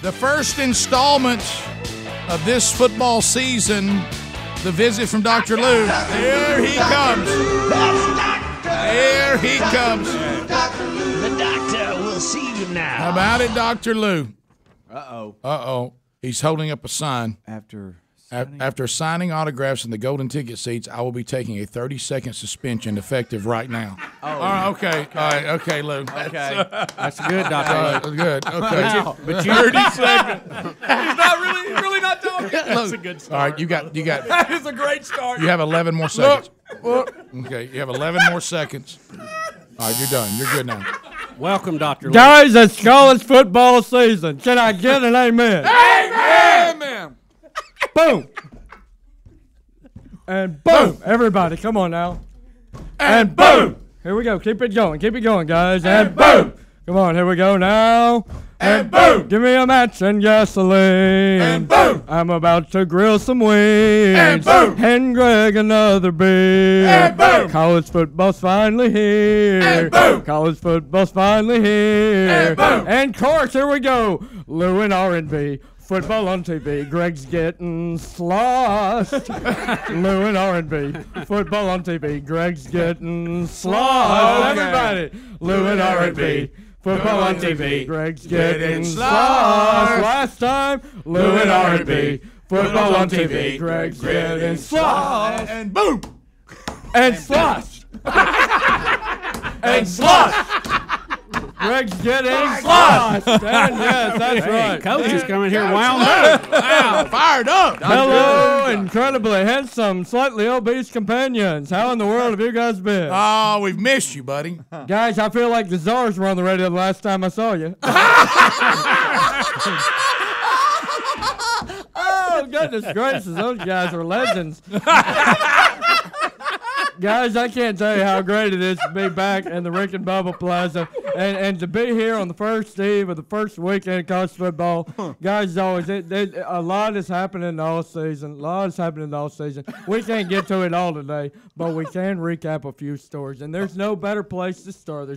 The first installment of this football season, the visit from Dr. Lou. There he comes. There he comes. The doctor will see you now. How about it, Dr. Lou? Uh-oh. Uh-oh. He's holding up a sign. After signing autographs in the golden ticket seats, I will be taking a 30-second suspension effective right now. Oh. All right, okay. All right, okay, Lou. Okay. That's good, Dr. Lou. Good. Okay. But you 30 seconds. He's really not talking. That's a good start. All right, you got That is a great start. You have 11 more seconds. Okay, you have 11 more seconds. All right, you're done. You're good now. Welcome, Dr. Lou. Guys, it's college football season. Can I get an amen? Amen. Boom. And boom. Everybody, come on now. And boom. Here we go. Keep it going. Keep it going, guys. And boom. Come on, here we go now. And boom. Give me a match and gasoline. And boom. I'm about to grill some wings. And boom. And Greg another beer. And boom. College football's finally here. And boom. College football's finally here. And boom. And of course, here we go. Lou and R&B. Football on TV, Greg's getting sloshed. Lou and R&B. Football on TV, Greg's getting sloshed. Okay. Everybody, Lou and R&B. Football on TV, Greg's getting sloshed. Last time, Lou and R&B. Football on TV, Greg's getting sloshed. And boom. And sloshed. And sloshed. Greg's getting sloshed. Yes, that's right. Coach is coming here wound up. Wow, fired up. Hello, incredibly handsome, slightly obese companions. How in the world have you guys been? Oh, we've missed you, buddy. Guys, I feel like the Czars were on the radio the last time I saw you. Oh, goodness gracious, those guys are legends. Guys, I can't tell you how great it is to be back in the Rick and Bubba Plaza and to be here on the first eve of the first weekend of college football. Guys, always a lot is happening all season. We can't get to it all today, but we can recap a few stories. And there's no better place to start.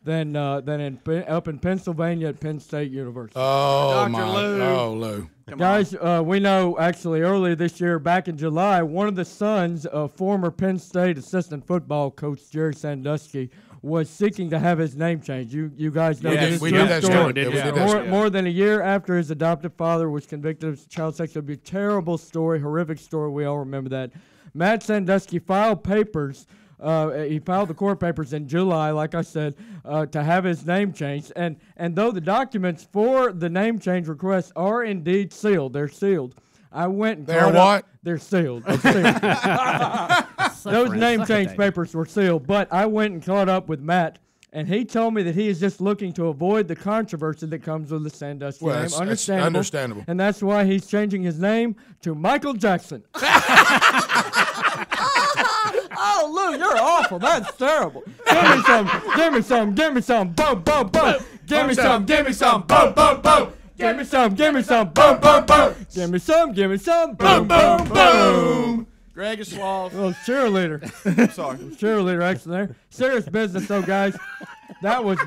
Than up in Pennsylvania at Penn State University. Oh, Dr. Lou. Oh, Lou. Guys, we know actually earlier this year, back in July, one of the sons of former Penn State assistant football coach Jerry Sandusky was seeking to have his name changed. You guys know Yes, this we did that story. story. More than a year after his adoptive father was convicted of child sex abuse. Terrible story, horrific story. We all remember that. Matt Sandusky filed papers. He filed the court papers in July, like I said, to have his name changed. And though the documents for the name change request are indeed sealed, they're sealed. I went and They're what? They're sealed. Those name change papers were sealed. But I went and caught up with Matt, and he told me that he is just looking to avoid the controversy that comes with the Sandusky name. That's understandable. And that's why he's changing his name to Michael Jackson. Oh, Lou, you're awful. That's terrible. Give me some. Boom, boom, boom. Give me some, boom, boom, boom. Give me some, boom, boom. Give me some, boom, boom, boom. Greg is lost. Little cheerleader. Sorry. Cheerleader action there. Serious business though, guys. That was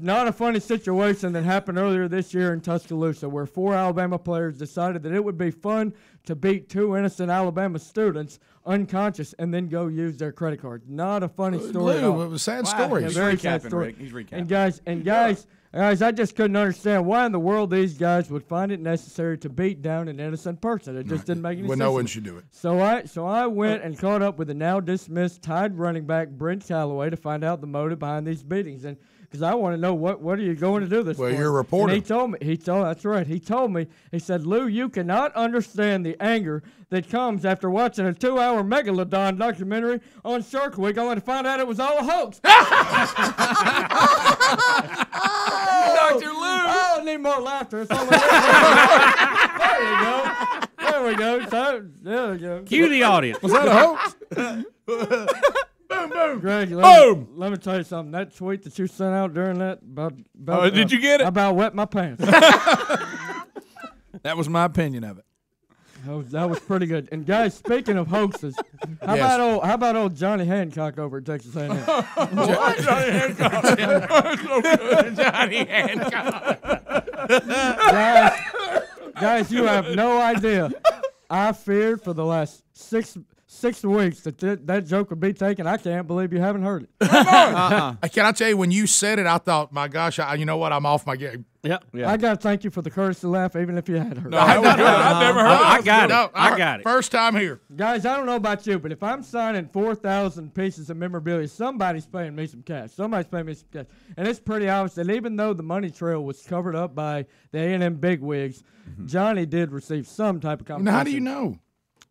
not a funny situation that happened earlier this year in Tuscaloosa, where 4 Alabama players decided that it would be fun to beat 2 innocent Alabama students unconscious and then go use their credit card. Not a funny story at all. It was a sad story. Yeah, He's very recapping, sad story. Rick. He's recapping. And guys, I just couldn't understand why in the world these guys would find it necessary to beat down an innocent person. It just didn't make any sense. No one should do it. So I went and caught up with the now dismissed Tide running back Brent Callaway to find out the motive behind these beatings, and because I want to know what are you going to do this for? Well, you're a reporter. And that's right. He told me, he said, Lou, you cannot understand the anger that comes after watching a 2-hour Megalodon documentary on Shark Week only to find out it was all a hoax. Dr. Lou. Oh, I need more laughter. It's all there we go. There we go. Cue the audience. Was that a hoax? Boom, boom. Greg, let me tell you something. That tweet that you sent out during that about did you get it? About wet my pants. That was my opinion of it. That was pretty good. And guys, speaking of hoaxes, how about old Johnny Hancock over at Texas A&M? Johnny Hancock. So good. Johnny Hancock. Guys, you have no idea. I feared for the last six weeks that joke would be taken. I can't believe you haven't heard it. Can I tell you, when you said it, I thought, my gosh, you know what? I'm off my game. Yeah. I got to thank you for the courage to laugh, even if you had heard it. I've never heard it. I got it. First time here. Guys, I don't know about you, but if I'm signing 4,000 pieces of memorabilia, somebody's paying me some cash. Somebody's paying me some cash. And it's pretty obvious that even though the money trail was covered up by the A&M bigwigs, Johnny did receive some type of compensation. Now, how do you know?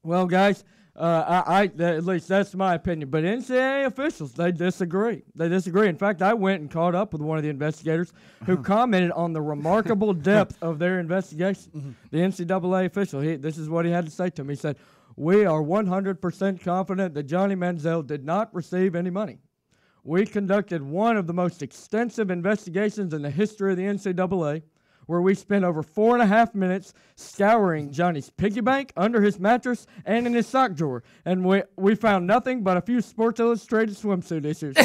Well, guys, at least that's my opinion. But NCAA officials, they disagree. In fact, I went and caught up with one of the investigators who commented on the remarkable depth of their investigation. The NCAA official, this is what he had to say to me. He said, "We are 100% confident that Johnny Manziel did not receive any money. We conducted one of the most extensive investigations in the history of the NCAA, where we spent over 4.5 minutes scouring Johnny's piggy bank, under his mattress, and in his sock drawer. And we found nothing but a few Sports Illustrated swimsuit issues."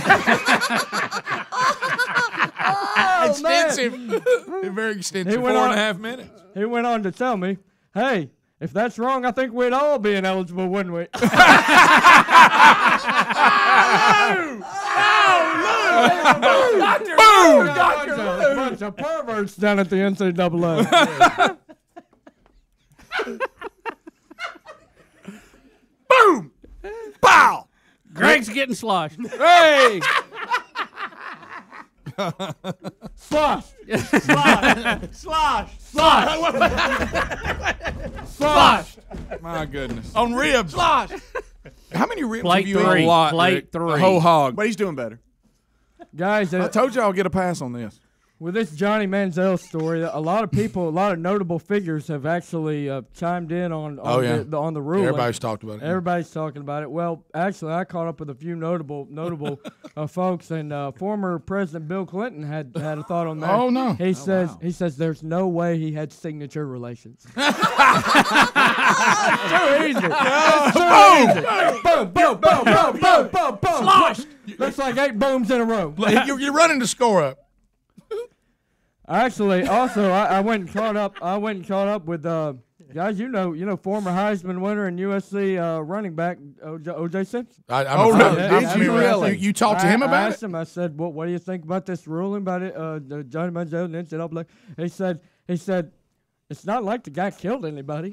Extensive. Very extensive. 4.5 minutes. He went on to tell me, "Hey, if that's wrong, I think we'd all be ineligible, wouldn't we?" Boom! A bunch of perverts down at the NCAA. Boom! Pow! Greg's getting sloshed. Hey! Slosh! Slosh! My goodness. On ribs. Slosh! How many ribs Plate have you three. eaten? A lot, Plate Rick. three. A whole hog. But he's doing better. Guys, I told you I'll get a pass on this. with this Johnny Manziel story, a lot of notable figures have actually chimed in on the ruling. Everybody's talked about it. Everybody's talking about it. Well, actually, I caught up with a few notable folks, and former President Bill Clinton had a thought on that. Oh, no. He says there's no way he had signature relations. Too easy. Boom, boom, boom, boom, boom, boom, boom. Sloshed. Looks like 8 booms in a row. You're running the score up. Actually, also, I went and caught up with guys. You know, former Heisman winner and USC running back O.J. Simpson. Did you really? You talked to him about I asked him. I said, "What do you think about this ruling about it?" Johnny Manziel and NCAA. He said, "It's not like the guy killed anybody."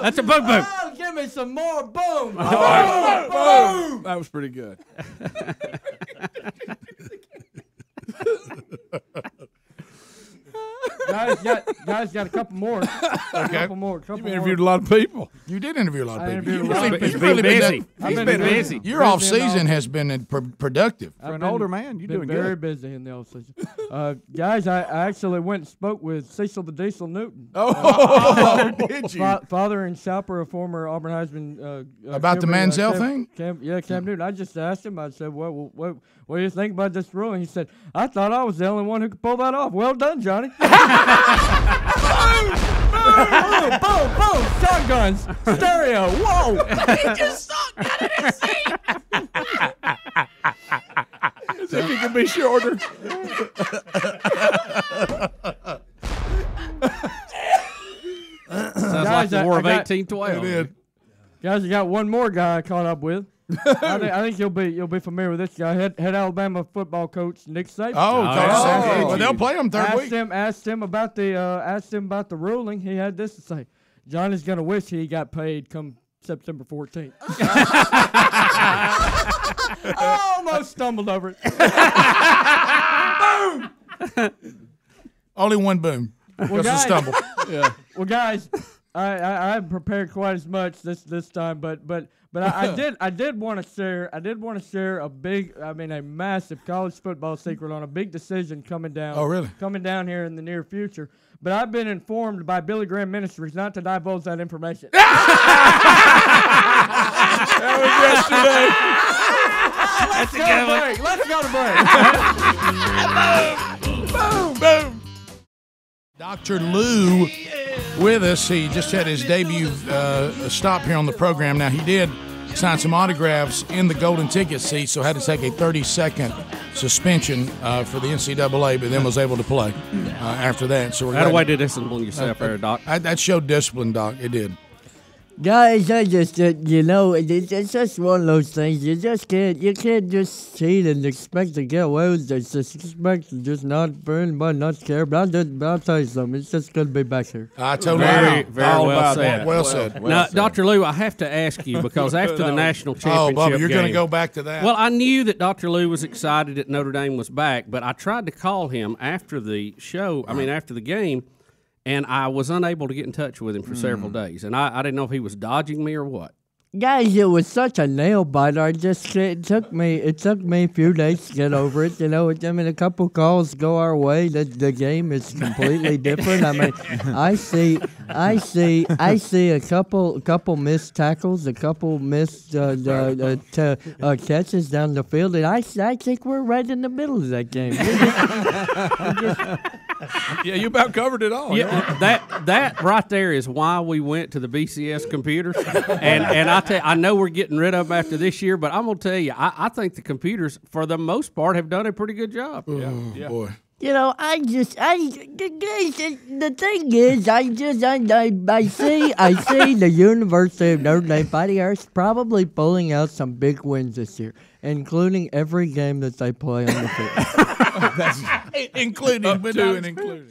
That's a boom boom. Oh, give me some more boom. Boom! That was pretty good. Guys got a couple more. You interviewed a lot of people. You did interview a lot of I people. interviewed a lot of He's been busy. I've He's been busy. Your off season has been productive. For an older man, you're doing very good. busy in the off season. Guys, I actually went and spoke with Cecil the Diesel Newton. Did you? Father and shopper of former Auburn Heisman. About the Manziel thing? Cam Newton. I just asked him. I said, what do you think about this ruling? He said, I thought I was the only one who could pull that off. Well done, Johnny. Boom, boom, boom. Shotguns. Stereo. Whoa. He just sucked out of his seat. As if he could be shorter. Sounds like the War of 1812. Guys, I got one more guy I caught up with. I think you'll be familiar with this guy. Head Alabama football coach Nick Saban. Well, they'll play him third week. Asked him about the ruling. He had this to say: Johnny's gonna wish he got paid come September 14th. Almost stumbled over it. Boom! Only one boom. Well, Just a stumble. Yeah. Well, guys, I haven't prepared quite as much this time, but I did want to share a massive college football secret on a big decision coming down. Oh, really? Coming down here in the near future. But I've been informed by Billy Graham Ministries not to divulge that information. That Let's go to break. Boom, boom. Dr. Lou with us. He just had his debut stop here on the program. Now, he did signed some autographs in the golden ticket seat, so had to take a 30-second suspension for the NCAA, but then was able to play after that. So That way to discipline yourself there, Doc. That showed discipline, Doc. It did. Guys, I just, it's just one of those things. You can't just cheat and expect to get away with it. Just expect to just not, for anybody not to care. But I'll tell you something. It's just good to be back here. I totally Very agree. well said. Well said. Now, Dr. Lou, I have to ask you, because after the national championship Bubba, you're going to game- go back to that. Well, I knew that Dr. Lou was excited that Notre Dame was back, but I tried to call him after the show, after the game, and I was unable to get in touch with him for several days. And I didn't know if he was dodging me or what. Guys, it was such a nail biter. It took me a few days to get over it. A couple calls go our way. The game is completely different. I mean, I see a couple missed tackles, a couple missed catches down the field, and I think we're right in the middle of that game. Yeah, you about covered it all. Yeah, that right there is why we went to the BCS computers, and I know we're getting rid of them after this year, but I'm gonna tell you, I think the computers, for the most part, have done a pretty good job. Yeah. Boy. The thing is, I see the University of Notre Dame Fighting Irish probably pulling out some big wins this year, including every game that they play on the field. Including.